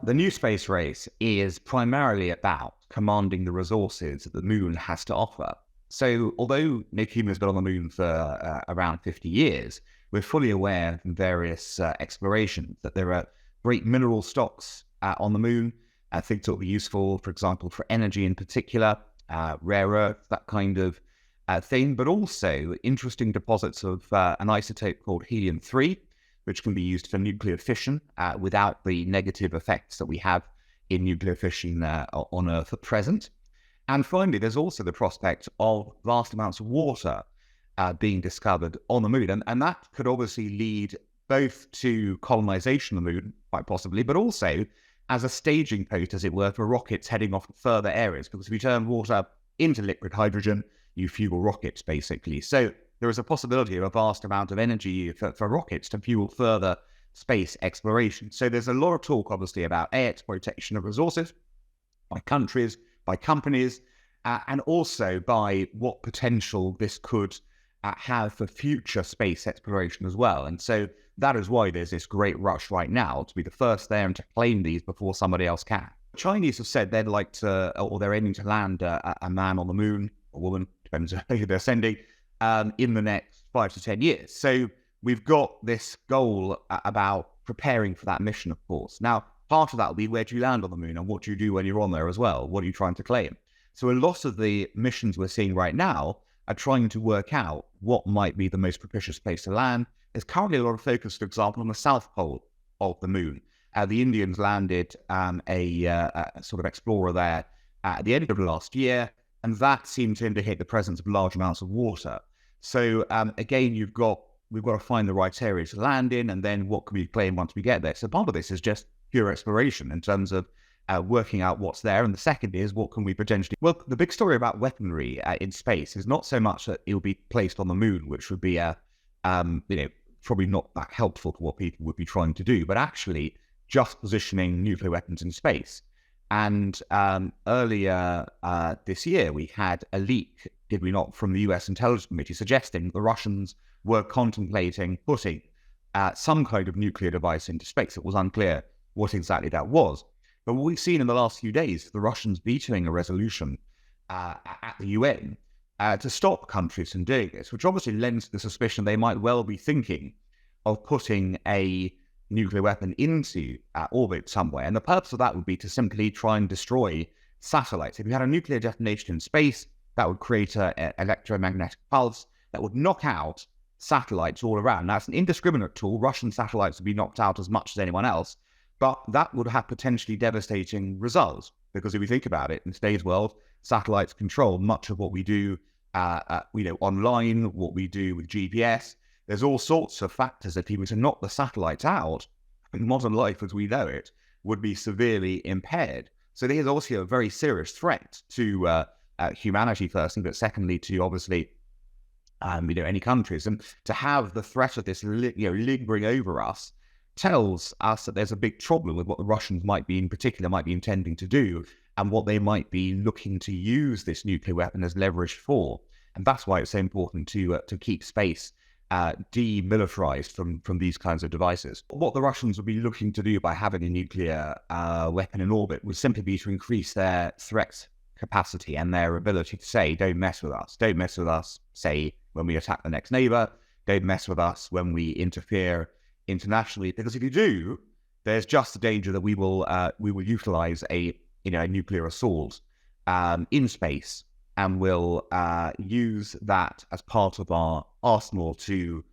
The new space race is primarily about commanding the resources that the moon has to offer. So although no human has been on the moon for around 50 years, we're fully aware from various explorations that there are great mineral stocks on the moon, things that will be useful, for example, for energy in particular, rare earth, that kind of thing, but also interesting deposits of an isotope called helium-3, which can be used for nuclear fission without the negative effects that we have in nuclear fission on Earth at present. And finally, there's also the prospect of vast amounts of water being discovered on the moon. And that could obviously lead both to colonization of the moon, quite possibly, but also as a staging post, as it were, for rockets heading off to further areas. Because if you turn water into liquid hydrogen, you fuel rockets, basically. So there is a possibility of a vast amount of energy for rockets to fuel further space exploration. So there's a lot of talk, obviously, about exploitation of resources by countries, by companies, and also by what potential this could have for future space exploration as well. And so that is why there's this great rush right now to be the first there and to claim these before somebody else can. The Chinese have said they'd like to, or they're aiming to land a man on the moon, a woman, depends on who they're sending, in the next 5 to 10 years. So we've got this goal about preparing for that mission, of course. Now, part of that will be where do you land on the moon and what do you do when you're on there as well? What are you trying to claim? So a lot of the missions we're seeing right now are trying to work out what might be the most propitious place to land. There's currently a lot of focus, for example, on the south pole of the moon. The Indians landed a sort of explorer there at the end of last year, and that seemed to indicate the presence of large amounts of water. So again, we've got to find the right area to land in, and then what can we claim once we get there? So part of this is just pure exploration in terms of working out what's there. And the second is what can we potentially... Well, the big story about weaponry in space is not so much that it will be placed on the moon, which would be probably not that helpful to what people would be trying to do, but actually just positioning nuclear weapons in space. And earlier this year, we had a leak, did we not, from the US Intelligence Committee suggesting the Russians were contemplating putting some kind of nuclear device into space. It was unclear what exactly that was. But what we've seen in the last few days is the Russians vetoing a resolution at the UN to stop countries from doing this, which obviously lends to the suspicion they might well be thinking of putting a nuclear weapon into orbit somewhere. And the purpose of that would be to simply try and destroy satellites. If you had a nuclear detonation in space, that would create an electromagnetic pulse that would knock out satellites all around. Now, it's an indiscriminate tool. Russian satellites would be knocked out as much as anyone else, but that would have potentially devastating results. Because if you think about it, in today's world, satellites control much of what we do online, what we do with GPS. There's all sorts of factors that if you were to knock the satellites out, modern life as we know it would be severely impaired. So there's obviously a very serious threat to humanity firstly, but secondly to obviously any countries. And to have the threat of this lingering over us tells us that there's a big problem with what the Russians might be intending to do and what they might be looking to use this nuclear weapon as leverage for. And that's why it's so important to keep space demilitarized from these kinds of devices. What the Russians would be looking to do by having a nuclear weapon in orbit would simply be to increase their threat capacity and their ability to say, don't mess with us. Don't mess with us, say, when we attack the next neighbor. Don't mess with us when we interfere internationally. Because if you do, there's just the danger that we will utilize a nuclear assault in space, and will use that as part of our arsenal to,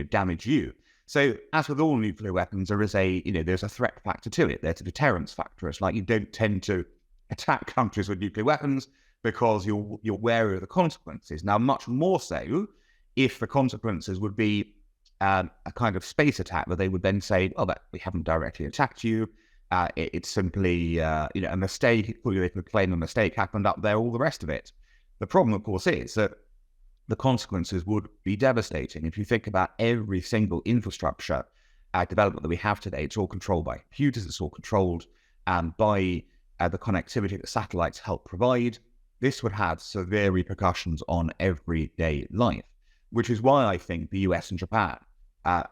damage you. So, as with all nuclear weapons, there's a threat factor to it. There's a deterrence factor. It's like you don't tend to attack countries with nuclear weapons because you're wary of the consequences. Now, much more so if the consequences would be a kind of space attack, where they would then say, "Oh, that we haven't directly attacked you. It's simply a mistake." They could claim a mistake happened up there. All the rest of it. The problem, of course, is that the consequences would be devastating. If you think about every single infrastructure development that we have today, it's all controlled by computers. It's all controlled by the connectivity that satellites help provide. This would have severe repercussions on everyday life, which is why I think the US and Japan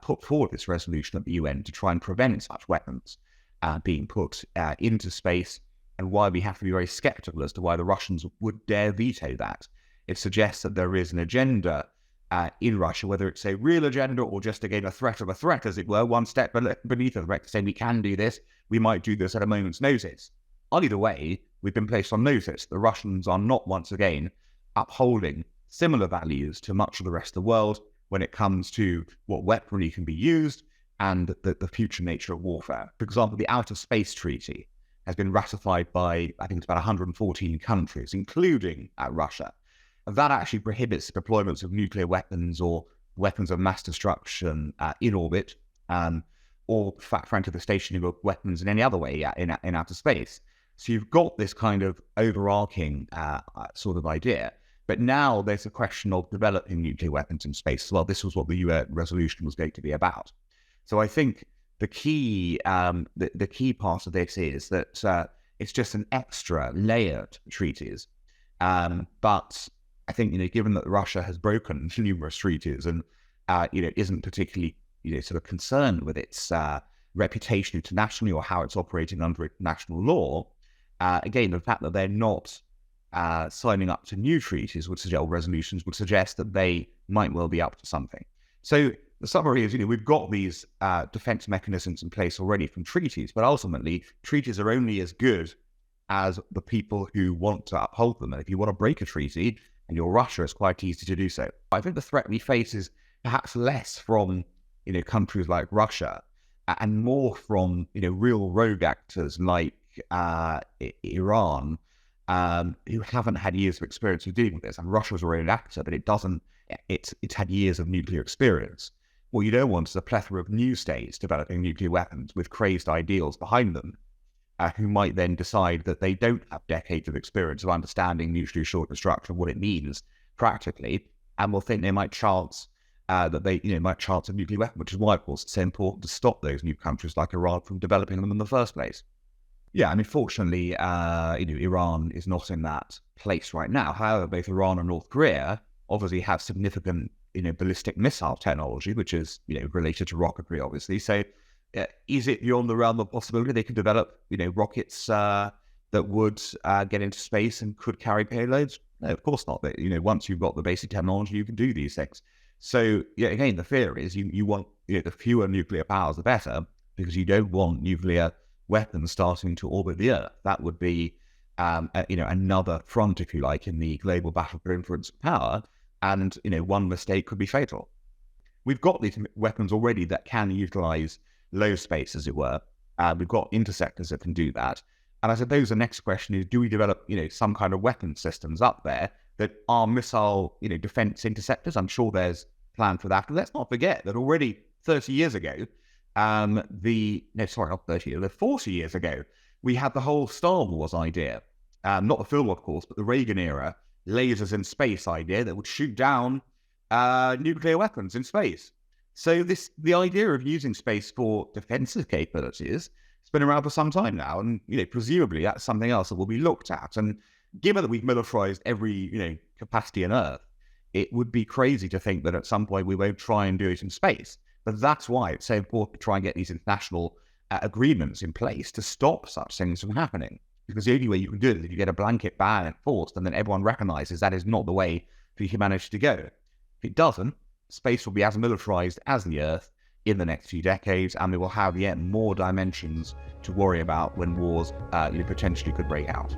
put forward this resolution at the UN to try and prevent such weapons. being put into space, and why we have to be very skeptical as to why the Russians would dare veto that. It suggests that there is an agenda in Russia, whether it's a real agenda or just, again, a threat of a threat, as it were, one step beneath the threat, saying we can do this, we might do this at a moment's notice. Either way, we've been placed on notice. The Russians are not, once again, upholding similar values to much of the rest of the world when it comes to what weaponry can be used and the future nature of warfare. For example, the Outer Space Treaty has been ratified by, I think it's about 114 countries, including Russia. And that actually prohibits deployments of nuclear weapons or weapons of mass destruction in orbit, or frankly the stationing of weapons in any other way in outer space. So you've got this kind of overarching sort of idea. But now there's a question of developing nuclear weapons in space. Well, this was what the UN resolution was going to be about. So I think the key part of this is that it's just an extra layered treaties. But I think, given that Russia has broken numerous treaties and isn't particularly sort of concerned with its reputation internationally or how it's operating under international law, again, the fact that they're not signing up to new treaties or resolutions would suggest that they might well be up to something. So the summary is, we've got these defense mechanisms in place already from treaties, but ultimately treaties are only as good as the people who want to uphold them. And if you want to break a treaty and you're Russia, it's quite easy to do so. I think the threat we face is perhaps less from countries like Russia and more from real rogue actors like Iran, who haven't had years of experience of dealing with this. And Russia's a rogue actor, but it's had years of nuclear experience. What you don't want is a plethora of new states developing nuclear weapons with crazed ideals behind them, who might then decide that they don't have decades of experience of understanding nuclear short destruction, what it means practically, and will think they might chance that they might chance a nuclear weapon, which is why, of course, it's so important to stop those new countries like Iran from developing them in the first place. Yeah, I mean, fortunately, Iran is not in that place right now. However, both Iran and North Korea obviously have significant, ballistic missile technology, which is, related to rocketry, obviously. So, is it beyond the realm of possibility they could develop, rockets that would get into space and could carry payloads? No, of course not. But, once you've got the basic technology, you can do these things. So, yeah, again, the fear is you want, the fewer nuclear powers, the better, because you don't want nuclear weapons starting to orbit the Earth. That would be, another front, if you like, in the global battle for influence and power. And, one mistake could be fatal. We've got these weapons already that can utilize low space, as it were. We've got interceptors that can do that. And I suppose the next question is, do we develop, some kind of weapon systems up there that are missile, defense interceptors? I'm sure there's a plan for that. But let's not forget that already 30 years ago, 40 years ago, we had the whole Star Wars idea. Not the film, of course, but the Reagan era lasers in space idea that would shoot down nuclear weapons in space. So the idea of using space for defensive capabilities has been around for some time now, and presumably that's something else that will be looked at. And given that we've militarized every capacity on Earth, it would be crazy to think that at some point we won't try and do it in space. But that's why it's so important to try and get these international agreements in place to stop such things from happening. Because the only way you can do it is if you get a blanket ban enforced, and then everyone recognizes that is not the way for humanity to go. If it doesn't, space will be as militarized as the Earth in the next few decades, and we will have yet more dimensions to worry about when wars potentially could break out.